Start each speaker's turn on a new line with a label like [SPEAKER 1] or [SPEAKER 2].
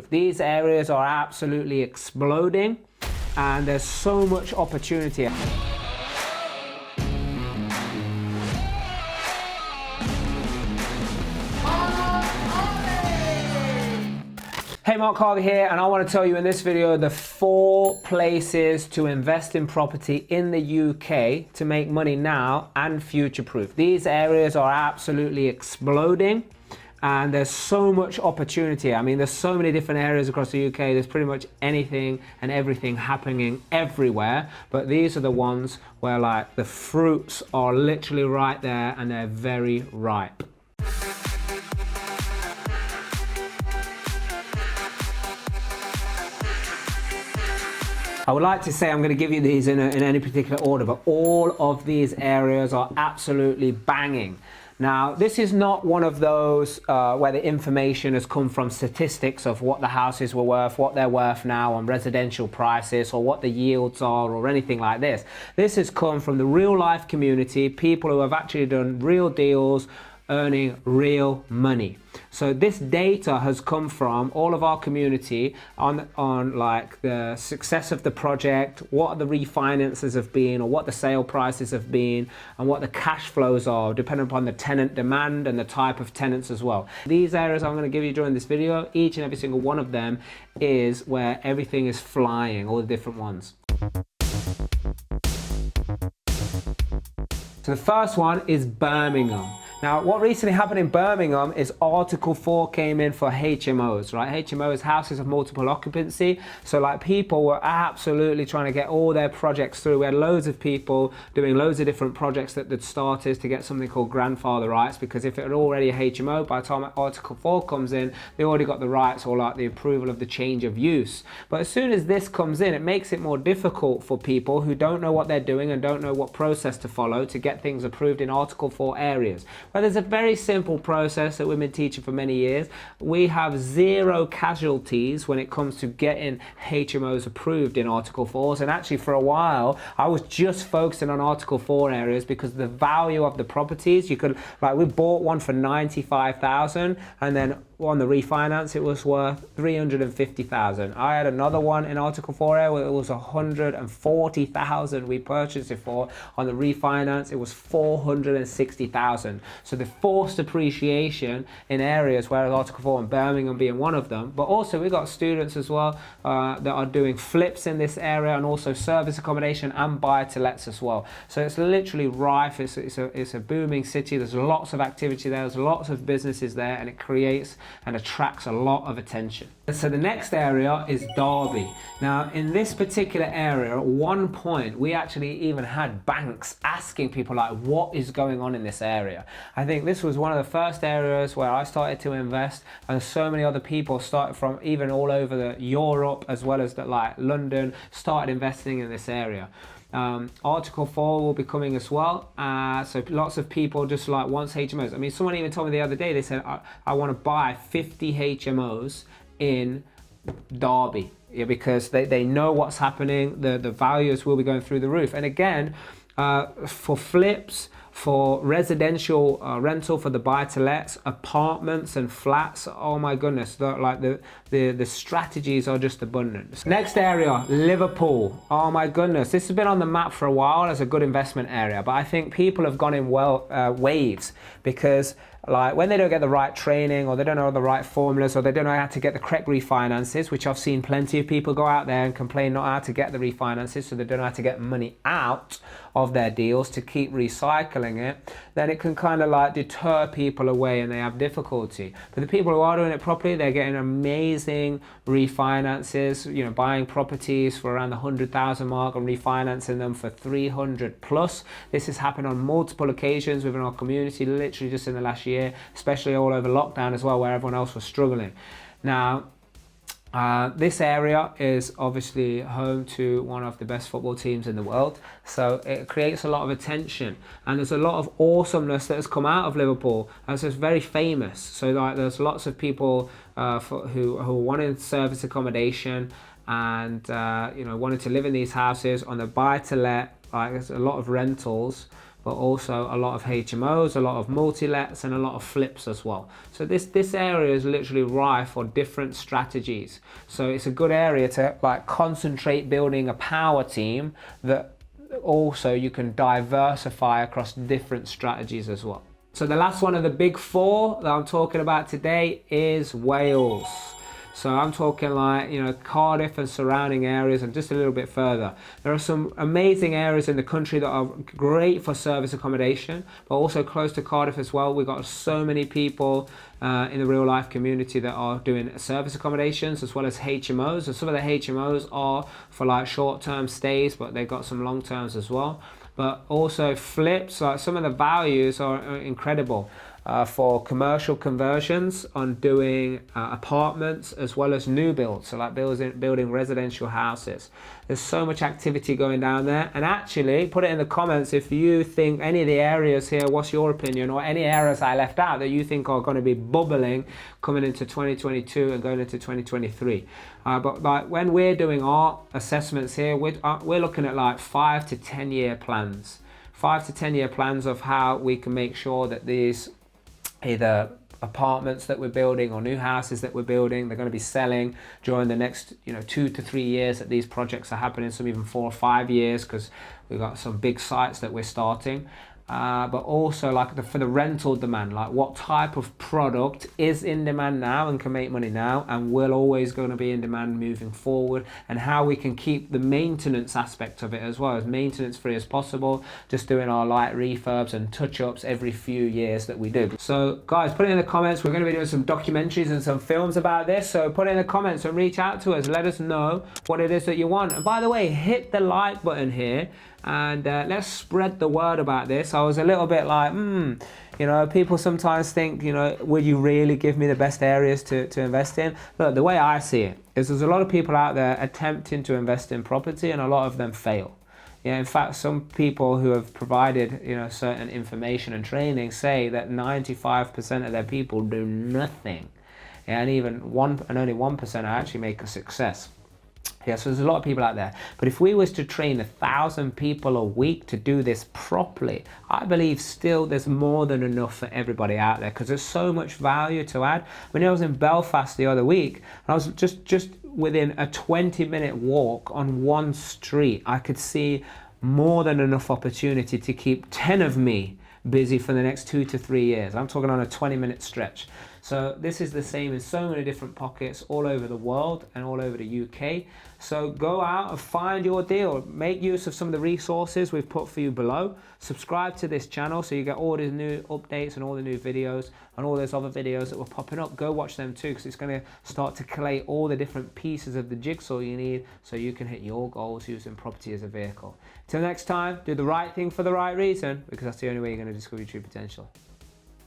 [SPEAKER 1] proof. These areas are absolutely exploding and there's so much opportunity. Hey, Mark Harvey here, and I want to tell you in this video the 4 places to invest in property in the UK to make money now and future-proof. These areas are absolutely exploding and there's so much opportunity. I mean, there's so many different areas across the UK. There's pretty much anything and everything happening everywhere, but these are the ones where like the fruits are literally right there and they're very ripe. I would like to say I'm going to give you these in any particular order, but all of these areas are absolutely banging. Now, this is not one of those where the information has come from statistics of what the houses were worth, what they're worth now on residential prices, or what the yields are, or anything like this. This has come from the real life community, people who have actually done real deals, earning real money. So this data has come from all of our community on like the success of the project, what the refinances have been, or what the sale prices have been, and what the cash flows are, depending upon the tenant demand and the type of tenants as well. These areas I'm going to give you during this video, each and every single one of them is where everything is flying, all the different ones. So the first one is Birmingham. Now, what recently happened in Birmingham is Article 4 came in for HMOs, right? HMOs, houses of multiple occupancy. So like people were absolutely trying to get all their projects through. We had loads of people doing loads of different projects that they'd started to get something called grandfather rights, because if it had already a HMO, by the time Article 4 comes in, they already got the rights or like the approval of the change of use. But as soon as this comes in, it makes it more difficult for people who don't know what they're doing and don't know what process to follow to get things approved in Article 4 areas. But there's a very simple process that we've been teaching for many years. We have 0 casualties when it comes to getting HMOs approved in Article 4s. And actually for a while, I was just focusing on Article 4 areas because the value of the properties, you could, like we bought one for 95,000 and then on the refinance it was worth 350,000. I had another one in Article 4 area where it was 140,000 we purchased it for. On the refinance it was 460,000. So the forced appreciation in areas where Article 4 and Birmingham being one of them, but also we got students as well that are doing flips in this area and also service accommodation and buy to lets as well. So it's literally rife. It's a booming city. There's lots of activity there. There's lots of businesses there, and it creates and attracts a lot of attention. So the next area is Derby. Now in this particular area, at one point we actually even had banks asking people like, what is going on in this area? I think this was one of the first areas where I started to invest, and so many other people started from even all over Europe as well as like London started investing in this area. Article 4 will be coming as well, so lots of people just like wants HMOs. I mean, someone even told me the other day, they said I want to buy 50 HMOs in Derby, yeah, because they know what's happening, the values will be going through the roof. And again, for flips, for residential rental, for the buy-to-lets, apartments and flats, oh my goodness, the strategies are just abundant. Next area, Liverpool. Oh my goodness, this has been on the map for a while as a good investment area, but I think people have gone in waves, because like when they don't get the right training, or they don't know the right formulas, or they don't know how to get the correct refinances, which I've seen plenty of people go out there and complain not how to get the refinances, so they don't know how to get money out of their deals to keep recycling it, then it can kind of like deter people away and they have difficulty. But the people who are doing it properly, they're getting amazing refinances, you know, buying properties for around the 100,000 mark and refinancing them for 300 plus. This has happened on multiple occasions within our community, literally just in the last year, especially all over lockdown as well, where everyone else was struggling. Now, this area is obviously home to one of the best football teams in the world, so it creates a lot of attention, and there's a lot of awesomeness that has come out of Liverpool, and so it's very famous. So like there's lots of people who are wanting service accommodation and you know, wanting to live in these houses on the buy to let. Like there's a lot of rentals, but also a lot of HMOs, a lot of multi-lets, and a lot of flips as well. So this area is literally rife for different strategies. So it's a good area to like concentrate building a power team that also you can diversify across different strategies as well. So the last one of the big four that I'm talking about today is Wales. So I'm talking like, you know, Cardiff and surrounding areas and just a little bit further. There are some amazing areas in the country that are great for service accommodation, but also close to Cardiff as well. We've got so many people in the real life community that are doing service accommodations as well as HMOs. And some of the HMOs are for like short-term stays, but they've got some long terms as well. But also flips, like some of the values are incredible. For commercial conversions on doing apartments as well as new builds, so like building residential houses. There's so much activity going down there, and actually put it in the comments if you think any of the areas here, what's your opinion, or any areas I left out that you think are going to be bubbling coming into 2022 and going into 2023. But like when we're doing our assessments here, we're looking at like 5 to 10 year plans. 5 to 10 year plans of how we can make sure that these either apartments that we're building or new houses that we're building, they're going to be selling during the next 2 to 3 years that these projects are happening, some even 4 or 5 years, because we've got some big sites that we're starting. But also like for the rental demand, like what type of product is in demand now and can make money now and will always going to be in demand moving forward, and how we can keep the maintenance aspect of it as well, as maintenance free as possible, just doing our light refurbs and touch-ups every few years that we do. So guys, put it in the comments. We're going to be doing some documentaries and some films about this, so put it in the comments and reach out to us. Let us know what it is that you want. And by the way, hit the like button here and let's spread the word about this. I was a little bit like, people sometimes think, would you really give me the best areas to invest in? Look, the way I see it is there's a lot of people out there attempting to invest in property and a lot of them fail. In fact, some people who have provided, certain information and training say that 95% of their people do nothing. And only 1% actually make a success. So there's a lot of people out there. But if we was to train 1,000 people a week to do this properly, I believe still there's more than enough for everybody out there, because there's so much value to add. When I was in Belfast the other week, and I was just within a 20-minute walk on one street, I could see more than enough opportunity to keep 10 of me busy for the next 2 to 3 years. I'm talking on a 20-minute stretch. So this is the same in so many different pockets all over the world and all over the UK. So go out and find your deal. Make use of some of the resources we've put for you below. Subscribe to this channel so you get all the new updates and all the new videos and all those other videos that were popping up. Go watch them too, because it's going to start to collate all the different pieces of the jigsaw you need so you can hit your goals using property as a vehicle. Till next time, do the right thing for the right reason, because that's the only way you're going to discover your true potential.